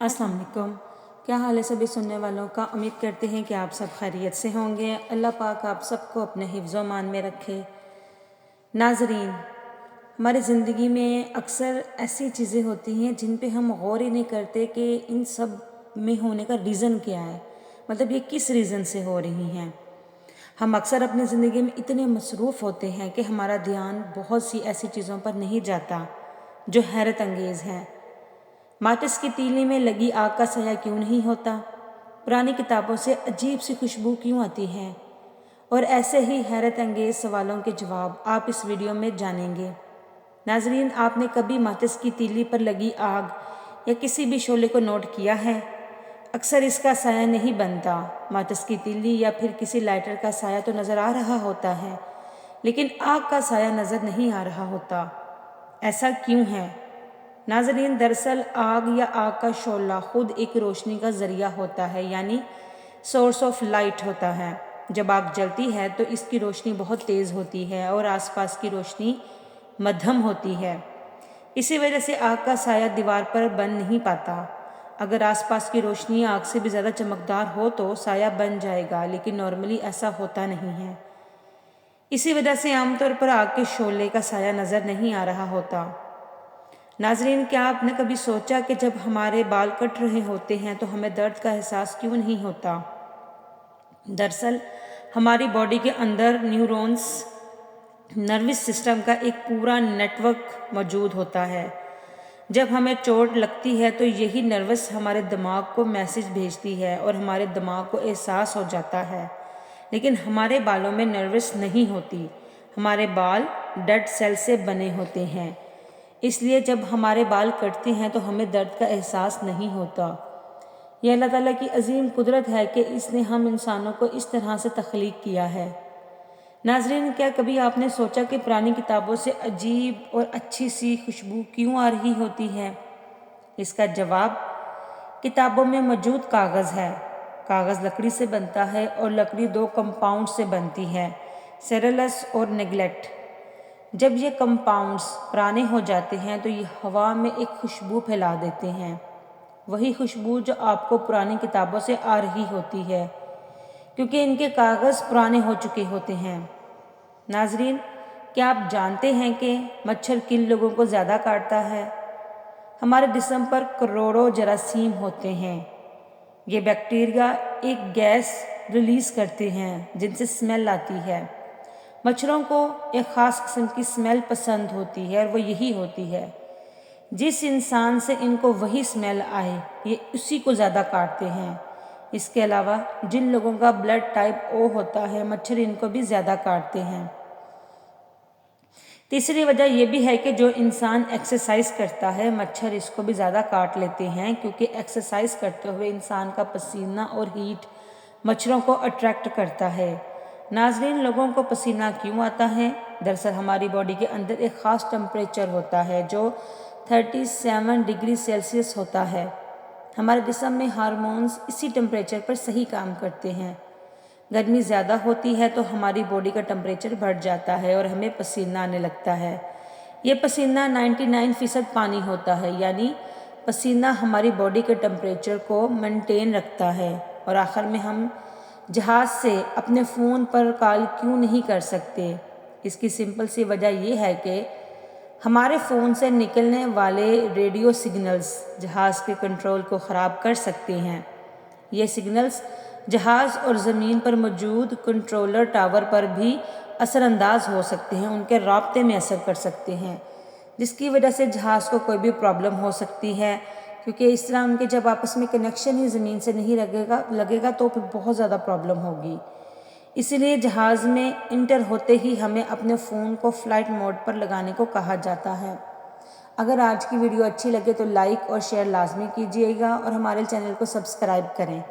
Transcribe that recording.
अस्सलाम वालेकुम। क्या हाल है सभी सुनने वालों का। उम्मीद करते हैं कि आप सब खैरियत से होंगे। अल्लाह पाक आप सबको अपने हिफ्ज़ व मान में रखे। नाज़रीन, हमारी ज़िंदगी में अक्सर ऐसी चीज़ें होती हैं जिन पे हम गौर ही नहीं करते कि इन सब में होने का रीज़न क्या है, मतलब ये किस रीज़न से हो रही हैं। हम अक्सर अपनी ज़िंदगी में इतने मसरूफ़ होते हैं कि हमारा ध्यान बहुत सी ऐसी चीज़ों पर नहीं जाता जो हैरत अंगेज़ हैं। माचिस की तीली में लगी आग का साया क्यों नहीं होता? पुरानी किताबों से अजीब सी खुशबू क्यों आती है? और ऐसे ही हैरत अंगेज़ सवालों के जवाब आप इस वीडियो में जानेंगे। नाजरीन, आपने कभी माचिस की तीली पर लगी आग या किसी भी शोले को नोट किया है? अक्सर इसका साया नहीं बनता। माचिस की तीली या फिर किसी लाइटर का साया तो नज़र आ रहा होता है, लेकिन आग का साया नज़र नहीं आ रहा होता। ऐसा क्यों है? नाज़रीन, दरअसल आग या आग का शोला खुद एक रोशनी का ज़रिया होता है, यानी सोर्स ऑफ लाइट होता है। जब आग जलती है तो इसकी रोशनी बहुत तेज़ होती है और आसपास की रोशनी मध्यम होती है। इसी वजह से आग का साया दीवार पर बन नहीं पाता। अगर आसपास की रोशनी आग से भी ज़्यादा चमकदार हो तो साया बन जाएगा, लेकिन नॉर्मली ऐसा होता नहीं है। इसी वजह से आमतौर पर आग के शोले का साया नज़र नहीं आ रहा होता। नाजरीन, क्या आपने कभी सोचा कि जब हमारे बाल कट रहे होते हैं तो हमें दर्द का एहसास क्यों नहीं होता? दरअसल हमारी बॉडी के अंदर न्यूरॉन्स, नर्वस सिस्टम का एक पूरा नेटवर्क मौजूद होता है। जब हमें चोट लगती है तो यही नर्वस हमारे दिमाग को मैसेज भेजती है और हमारे दिमाग को एहसास हो जाता है, लेकिन हमारे बालों में नर्वस नहीं होती। हमारे बाल डेड सेल से बने होते हैं, इसलिए जब हमारे बाल कटते हैं तो हमें दर्द का एहसास नहीं होता। यह अल्लाह ताला की अजीम कुदरत है कि इसने हम इंसानों को इस तरह से तख्लीक किया है। नाजरीन, क्या कभी आपने सोचा कि पुरानी किताबों से अजीब और अच्छी सी खुशबू क्यों आ रही होती है? इसका जवाब किताबों में मौजूद कागज़ है। कागज़ लकड़ी से बनता है और लकड़ी दो कंपाउंड से बनती है, सेलुलोस और नेग्लेक्ट। जब ये कंपाउंड्स पुराने हो जाते हैं तो ये हवा में एक खुशबू फैला देते हैं, वही खुशबू जो आपको पुरानी किताबों से आ रही होती है, क्योंकि इनके कागज़ पुराने हो चुके होते हैं। नाजरीन, क्या आप जानते हैं कि मच्छर किन लोगों को ज़्यादा काटता है? हमारे जिस्म पर करोड़ों जरासीम होते हैं। ये बैक्टीरिया एक गैस रिलीज़ करते हैं जिनसे स्मेल आती है। मच्छरों को एक ख़ास किस्म की स्मेल पसंद होती है और वो यही होती है, जिस इंसान से इनको वही स्मेल आए ये उसी को ज़्यादा काटते हैं। इसके अलावा जिन लोगों का ब्लड टाइप ओ होता है, मच्छर इनको भी ज़्यादा काटते हैं। तीसरी वजह यह भी है कि जो इंसान एक्सरसाइज करता है, मच्छर इसको भी ज़्यादा काट लेते हैं, क्योंकि एक्सरसाइज करते हुए इंसान का पसीना और हीट मच्छरों को अट्रैक्ट करता है। नाज़रीन, लोगों को पसीना क्यों आता है? दरअसल हमारी बॉडी के अंदर एक ख़ास टेम्परेचर होता है जो 37 डिग्री सेल्सियस होता है। हमारे जिस्म में हार्मोन्स इसी टेम्परेचर पर सही काम करते हैं। गर्मी ज़्यादा होती है तो हमारी बॉडी का टेम्परेचर बढ़ जाता है और हमें पसीना आने लगता है। ये पसीना 99% पानी होता है, यानी पसीना हमारी बॉडी के टेम्परेचर को मेंटेन रखता है। और आखिर में हम जहाज़ से अपने फ़ोन पर कॉल क्यों नहीं कर सकते? इसकी सिंपल सी वजह यह है कि हमारे फ़ोन से निकलने वाले रेडियो सिग्नल्स जहाज़ के कंट्रोल को ख़राब कर सकते हैं। ये सिग्नल्स जहाज़ और ज़मीन पर मौजूद कंट्रोलर टावर पर भी असरअंदाज हो सकते हैं, उनके राब्ते में असर कर सकते हैं, जिसकी वजह से जहाज़ को कोई भी प्रॉब्लम हो सकती है, क्योंकि इस तरह उनके जब आपस में कनेक्शन ही ज़मीन से नहीं लगेगा तो फिर बहुत ज़्यादा प्रॉब्लम होगी। इसीलिए जहाज़ में इंटर होते ही हमें अपने फ़ोन को फ़्लाइट मोड पर लगाने को कहा जाता है। अगर आज की वीडियो अच्छी लगे तो लाइक और शेयर लाजमी कीजिएगा और हमारे चैनल को सब्सक्राइब करें।